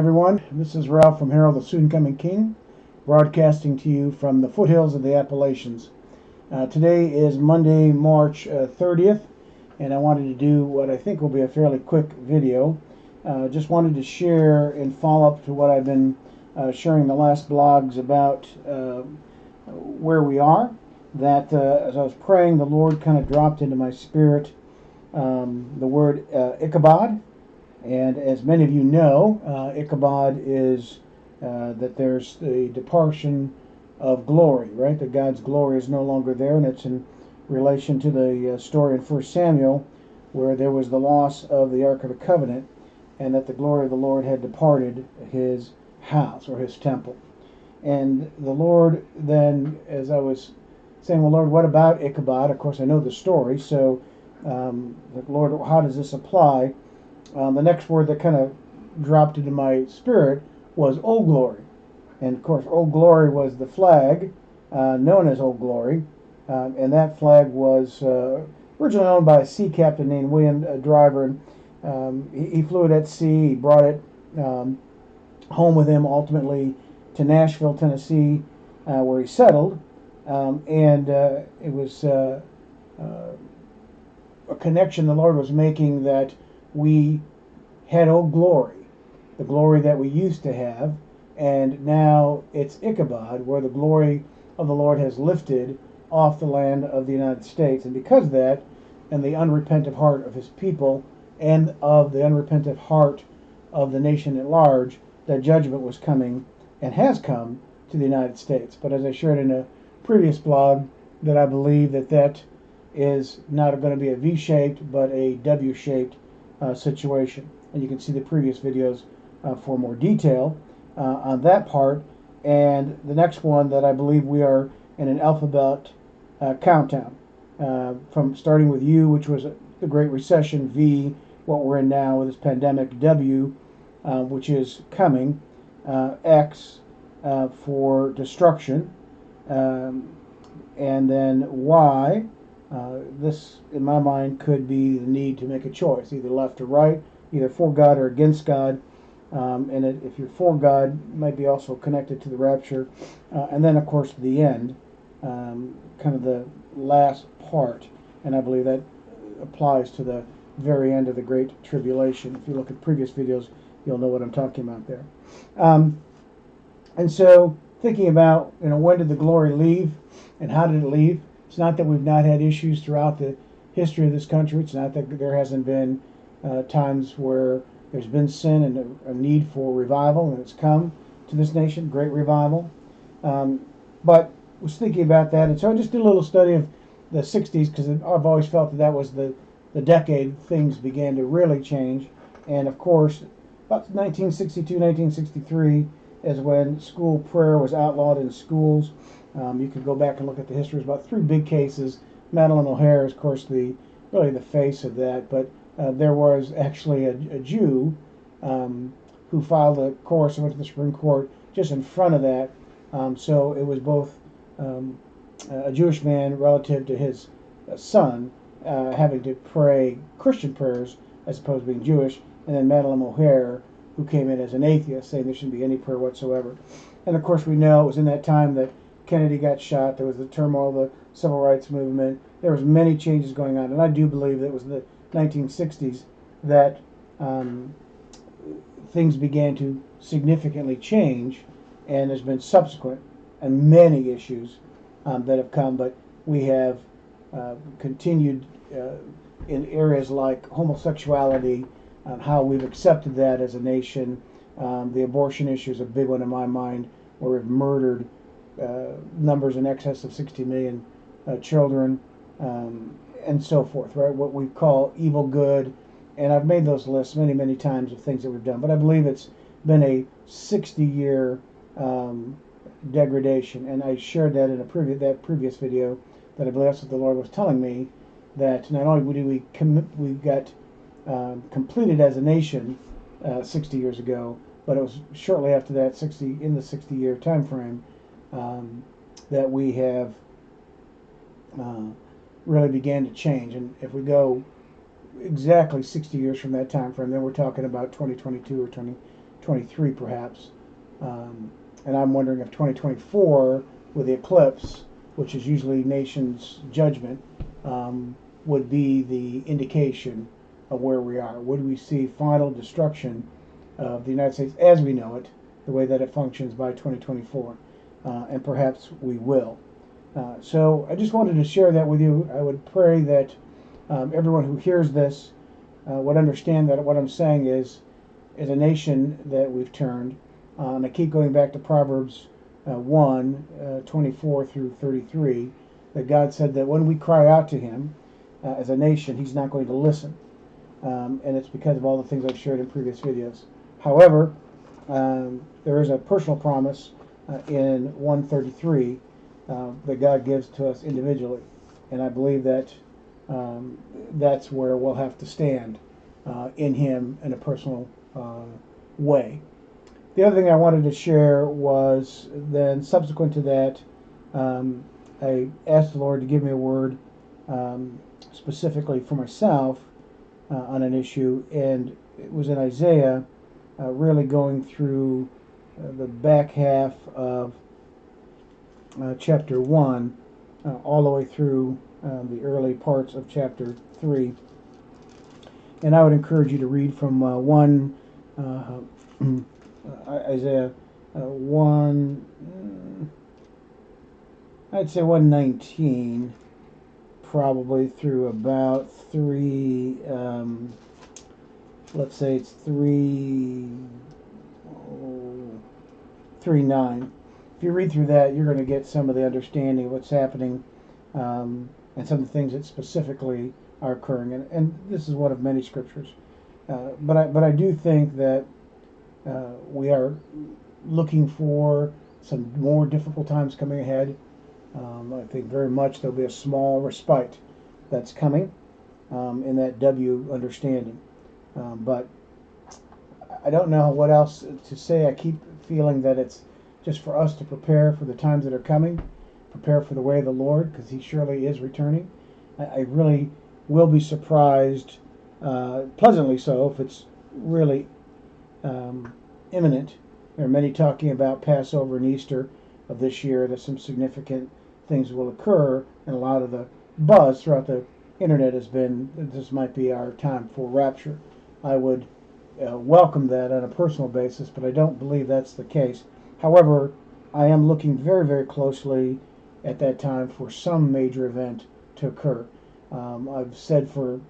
Everyone, this is Ralph from Harold the Soon Coming King, broadcasting to you from the foothills of the Appalachians. Today is Monday, March 30th, and I wanted to do what I think will be a fairly quick video. Just wanted to share and follow up to what I've been sharing the last blogs about where we are. That as I was praying, the Lord kind of dropped into my spirit the word Ichabod. And as many of you know, Ichabod is that there's the departure of glory, right? That God's glory is no longer there, and it's in relation to the story in 1 Samuel where there was the loss of the Ark of the Covenant, and that the glory of the Lord had departed his house or his temple. And the Lord then, as I was saying, well, Lord, what about Ichabod? Of course, I know the story, so Lord, how does this apply? The next word that kind of dropped into my spirit was Old Glory. And of course, Old Glory was the flag known as Old Glory. And that flag was originally owned by a sea captain named William Driver. And he flew it at sea. He brought it home with him ultimately to Nashville, Tennessee, where he settled. It was a connection the Lord was making that we had Old Glory, the glory that we used to have, and now it's Ichabod, where the glory of the Lord has lifted off the land of the United States. And because of that, and the unrepentant heart of his people, and of the unrepentant heart of the nation at large, that judgment was coming and has come to the United States. But as I shared in a previous blog, that I believe that is not going to be a V-shaped, but a W-shaped situation. And you can see the previous videos for more detail on that part. And the next one, that I believe we are in an alphabet countdown, from starting with U, which was the Great Recession, V, what we're in now with this pandemic, W, which is coming, X for destruction, and then Y. This, in my mind, could be the need to make a choice, either left or right, either for God or against God. If you're for God, it might be also connected to the rapture. And then, of course, the end, kind of the last part. And I believe that applies to the very end of the Great Tribulation. If you look at previous videos, you'll know what I'm talking about there. And so, thinking about, when did the glory leave and how did it leave? It's not that we've not had issues throughout the history of this country. It's not that there hasn't been times where there's been sin and a need for revival, and it's come to this nation, great revival. But I was thinking about that, and so I just did a little study of the 60s, because I've always felt that was the decade things began to really change. And of course, about 1962, 1963 is when school prayer was outlawed in schools. You could go back and look at the history. There's about three big cases. Madeline O'Hare is, of course, really the face of that. But there was actually a Jew who filed a course and went to the Supreme Court just in front of that. So it was both a Jewish man relative to his son having to pray Christian prayers as opposed to being Jewish, and then Madeline O'Hare, who came in as an atheist, saying there shouldn't be any prayer whatsoever. And of course, we know it was in that time that Kennedy got shot. There was the turmoil of the civil rights movement. There was many changes going on, and I do believe that it was the 1960s that things began to significantly change, and there's been subsequent and many issues that have come, but we have continued in areas like homosexuality, how we've accepted that as a nation. The abortion issue is a big one in my mind, where we've murdered numbers in excess of 60 million children, and so forth, right? What we call evil good. And I've made those lists many, many times of things that we've done. But I believe it's been a 60-year degradation. And I shared that in that previous video, that I believe that's what the Lord was telling me, that not only do we got completed as a nation 60 years ago, but it was shortly after that, in the 60-year time frame, that we have really began to change. And if we go exactly 60 years from that time frame, then we're talking about 2022 or 20, 2023 perhaps. And I'm wondering if 2024, with the eclipse, which is usually nations' judgment, would be the indication of where we are. Would we see final destruction of the United States as we know it, the way that it functions by 2024? And perhaps we will. So I just wanted to share that with you. I would pray that everyone who hears this would understand that what I'm saying is a nation that we've turned. And I keep going back to Proverbs 1, 24 through 33, that God said that when we cry out to Him as a nation, He's not going to listen. And it's because of all the things I've shared in previous videos. However, there is a personal promise in 133 that God gives to us individually. And I believe that that's where we'll have to stand in Him in a personal way. The other thing I wanted to share was then subsequent to that, I asked the Lord to give me a word specifically for myself on an issue, and it was in Isaiah, really going through the back half of chapter 1 all the way through the early parts of chapter 3. And I would encourage you to read from Isaiah 1, I'd say 119, probably through about 3, let's say it's 3:9. If you read through that, you're going to get some of the understanding of what's happening and some of the things that specifically are occurring. And this is one of many scriptures. But I do think that we are looking for some more difficult times coming ahead. I think very much there'll be a small respite that's coming in that W understanding. But I don't know what else to say. I keep feeling that it's just for us to prepare for the times that are coming, prepare for the way of the Lord, because He surely is returning. I really will be surprised, pleasantly so, if it's really imminent. There are many talking about Passover and Easter of this year, that some significant things will occur, and a lot of the buzz throughout the internet has been that this might be our time for rapture. I would welcome that on a personal basis, but I don't believe that's the case. However, I am looking very, very closely at that time for some major event to occur. I've said for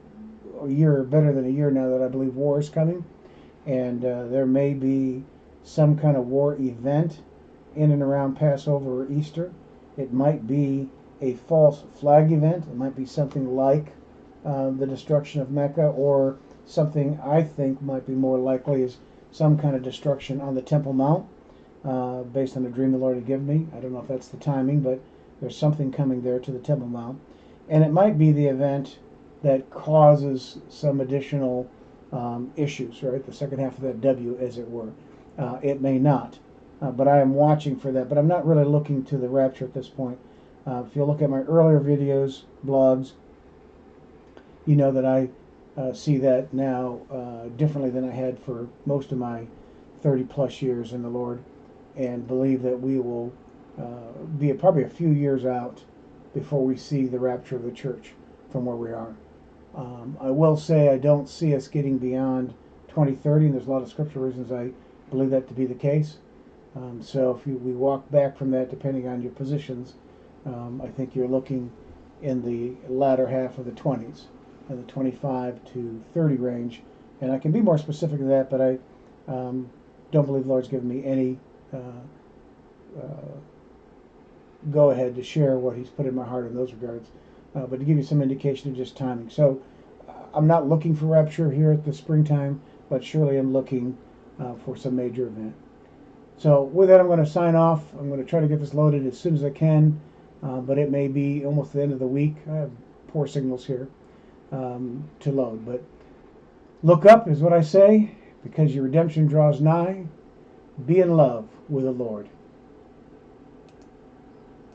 a year, better than a year now, that I believe war is coming, and there may be some kind of war event in and around Passover or Easter. It might be a false flag event. It might be something like the destruction of Mecca, or something I think might be more likely is some kind of destruction on the Temple Mount, based on a dream the Lord had given me. I don't know if that's the timing, but there's something coming there to the Temple Mount. And it might be the event that causes some additional issues, right? The second half of that W, as it were. It may not. But I am watching for that. But I'm not really looking to the rapture at this point. If you look at my earlier videos, blogs, you know that I see that now differently than I had for most of my 30 plus years in the Lord, and believe that we will be probably a few years out before we see the rapture of the church from where we are. I will say I don't see us getting beyond 2030, and there's a lot of scriptural reasons I believe that to be the case. So if we walk back from that, depending on your positions, I think you're looking in the latter half of the 20s, in the 25 to 30 range. And I can be more specific than that, but I don't believe the Lord's given me any go ahead to share what He's put in my heart in those regards. But to give you some indication of just timing. So I'm not looking for rapture here at the springtime, but surely I'm looking for some major event. So with that, I'm going to sign off. I'm going to try to get this loaded as soon as I can, but it may be almost the end of the week. I have poor signals here to load. But look up is what I say, because your redemption draws nigh. Be in love with the Lord.